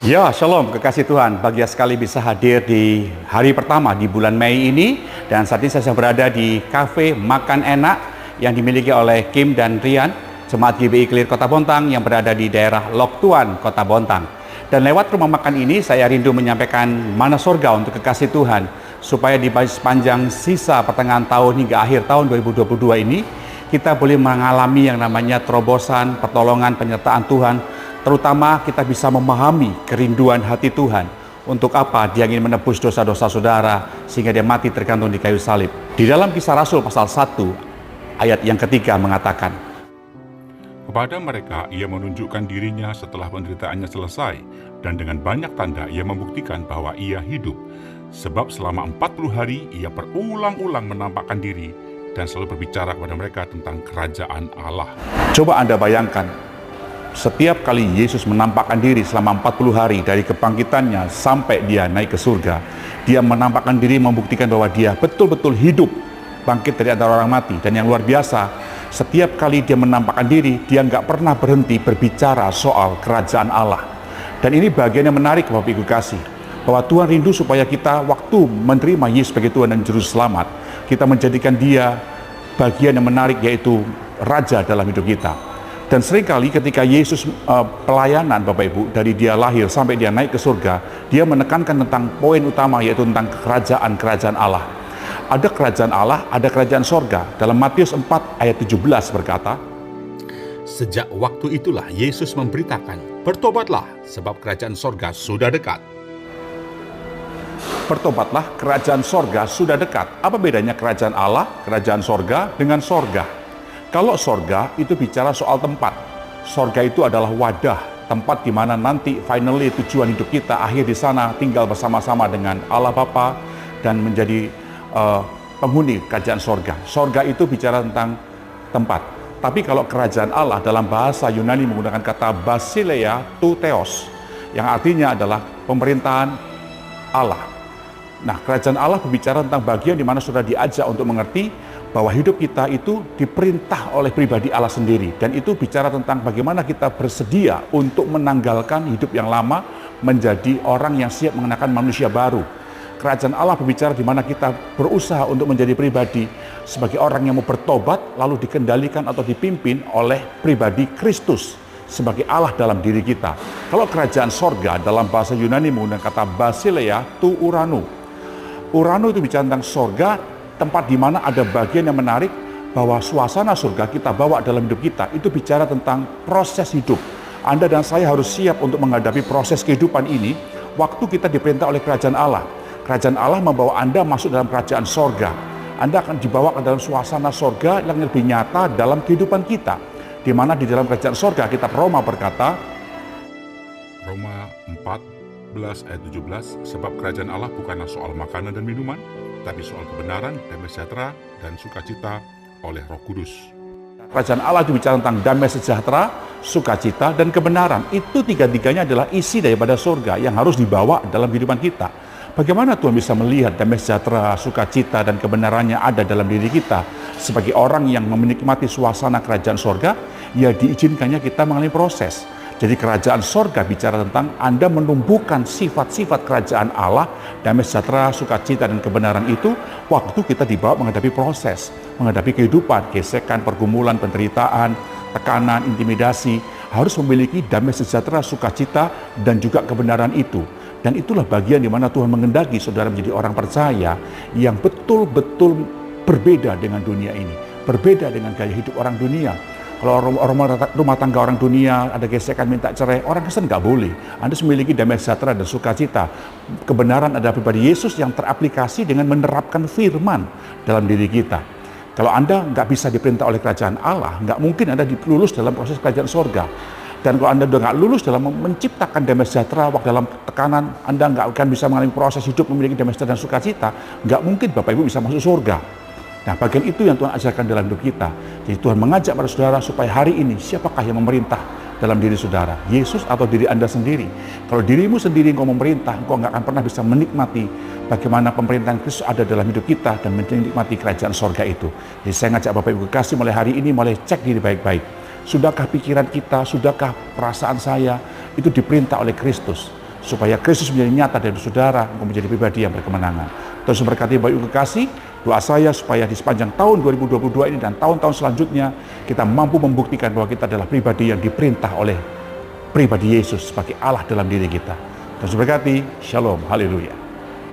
Ya, shalom, kekasih Tuhan. Bahagia sekali bisa hadir di hari pertama di bulan Mei ini. Dan saat ini saya sedang berada di kafe Makan Enak yang dimiliki oleh Kim dan Rian, Jemaat GBI Clear Kota Bontang yang berada di daerah Lok Tuan, Kota Bontang. Dan lewat rumah makan ini, saya rindu menyampaikan mana surga untuk kekasih Tuhan, supaya di sepanjang sisa pertengahan tahun hingga akhir tahun 2022 ini, kita boleh mengalami yang namanya terobosan, pertolongan, penyertaan Tuhan. Terutama kita bisa memahami kerinduan hati Tuhan. Untuk apa Dia ingin menebus dosa-dosa saudara sehingga Dia mati tergantung di kayu salib. Di dalam Kisah Rasul pasal 1 ayat yang ketiga mengatakan, kepada mereka ia menunjukkan dirinya setelah penderitaannya selesai, dan dengan banyak tanda ia membuktikan bahwa ia hidup. Sebab selama 40 hari ia berulang-ulang menampakkan diri dan selalu berbicara kepada mereka tentang kerajaan Allah. Coba Anda bayangkan, setiap kali Yesus menampakkan diri selama 40 hari dari kebangkitannya sampai Dia naik ke surga, Dia menampakkan diri membuktikan bahwa Dia betul-betul hidup, bangkit dari antara orang mati. Dan yang luar biasa, setiap kali Dia menampakkan diri, Dia nggak pernah berhenti berbicara soal kerajaan Allah. Dan ini bagian yang menarik Bapak Ibu kasih, bahwa Tuhan rindu supaya kita waktu menerima Yesus sebagai Tuhan dan Juru Selamat, kita menjadikan Dia bagian yang menarik, yaitu Raja dalam hidup kita. Dan seringkali ketika Yesus pelayanan Bapak Ibu, dari Dia lahir sampai Dia naik ke surga, Dia menekankan tentang poin utama, yaitu tentang kerajaan Allah. Ada kerajaan Allah, ada kerajaan sorga. Dalam Matius 4 ayat 17 berkata, sejak waktu itulah Yesus memberitakan, bertobatlah sebab kerajaan sorga sudah dekat. Bertobatlah, kerajaan sorga sudah dekat. Apa bedanya kerajaan Allah, kerajaan sorga dengan sorga? Kalau sorga itu bicara soal tempat. Sorga itu adalah wadah, tempat di mana nanti finally tujuan hidup kita akhir di sana, tinggal bersama-sama dengan Allah Bapa dan menjadi penghuni kerajaan sorga. Sorga itu bicara tentang tempat. Tapi kalau kerajaan Allah dalam bahasa Yunani menggunakan kata basileia tu theos, yang artinya adalah pemerintahan Allah. Nah, kerajaan Allah berbicara tentang bagian di mana sudah diajak untuk mengerti bahwa hidup kita itu diperintah oleh pribadi Allah sendiri. Dan itu bicara tentang bagaimana kita bersedia untuk menanggalkan hidup yang lama menjadi orang yang siap mengenakan manusia baru. Kerajaan Allah berbicara di mana kita berusaha untuk menjadi pribadi sebagai orang yang mau bertobat, lalu dikendalikan atau dipimpin oleh pribadi Kristus sebagai Allah dalam diri kita. Kalau kerajaan sorga dalam bahasa Yunani menggunakan kata basileia tu uranu. Uranu itu bicara tentang sorga, tempat di mana ada bagian yang menarik bahwa suasana surga kita bawa dalam hidup kita. Itu bicara tentang proses hidup. Anda dan saya harus siap untuk menghadapi proses kehidupan ini waktu kita diperintah oleh kerajaan Allah. Kerajaan Allah membawa Anda masuk dalam kerajaan sorga. Anda akan dibawa ke dalam suasana sorga yang lebih nyata dalam kehidupan kita. Di mana di dalam kerajaan sorga, kitab Roma berkata, Roma 14 ayat 17, sebab kerajaan Allah bukanlah soal makanan dan minuman, tapi soal kebenaran, damai sejahtera, dan sukacita oleh Roh Kudus. Kerajaan Allah itu bicara tentang damai sejahtera, sukacita, dan kebenaran. Itu tiga-tiganya adalah isi daripada surga yang harus dibawa dalam kehidupan kita. Bagaimana Tuhan bisa melihat damai sejahtera, sukacita, dan kebenarannya ada dalam diri kita sebagai orang yang menikmati suasana kerajaan surga? Ya, diizinkannya kita mengalami proses. Jadi kerajaan sorga bicara tentang Anda menumbuhkan sifat-sifat kerajaan Allah, damai sejahtera, sukacita, dan kebenaran itu waktu kita dibawa menghadapi proses, menghadapi kehidupan, gesekan, pergumulan, penderitaan, tekanan, intimidasi, harus memiliki damai sejahtera, sukacita, dan juga kebenaran itu. Dan itulah bagian di mana Tuhan mengendaki saudara menjadi orang percaya yang betul-betul berbeda dengan dunia ini, berbeda dengan gaya hidup orang dunia. Kalau rumah tangga orang dunia ada gesekan minta cerai, orang Kristen nggak boleh. Anda memiliki damai sejahtera dan sukacita. Kebenaran adalah pribadi Yesus yang teraplikasi dengan menerapkan firman dalam diri kita. Kalau Anda nggak bisa diperintah oleh kerajaan Allah, nggak mungkin Anda lulus dalam proses kerajaan sorga. Dan kalau Anda sudah nggak lulus dalam menciptakan damai sejahtera, waktu dalam tekanan, Anda nggak akan bisa mengalami proses hidup memiliki damai sejahtera dan sukacita. Nggak mungkin Bapak Ibu bisa masuk surga. Nah, bagian itu yang Tuhan ajarkan dalam hidup kita. Jadi Tuhan mengajak para saudara supaya hari ini siapakah yang memerintah dalam diri saudara? Yesus atau diri Anda sendiri? Kalau dirimu sendiri engkau memerintah, engkau nggak akan pernah bisa menikmati bagaimana pemerintahan Kristus ada dalam hidup kita dan menikmati kerajaan sorga itu. Jadi saya ngajak Bapak Ibu kekasih mulai hari ini, mulai cek diri baik-baik. Sudahkah pikiran kita, sudahkah perasaan saya itu diperintah oleh Kristus? supaya Kristus menjadi nyata dari saudara, engkau menjadi pribadi yang berkemenangan. Terus memberkati Bapak Ibu kekasih, doa saya supaya di sepanjang tahun 2022 ini dan tahun-tahun selanjutnya, kita mampu membuktikan bahwa kita adalah pribadi yang diperintah oleh pribadi Yesus sebagai Allah dalam diri kita. Terus memberkati, shalom, haleluya.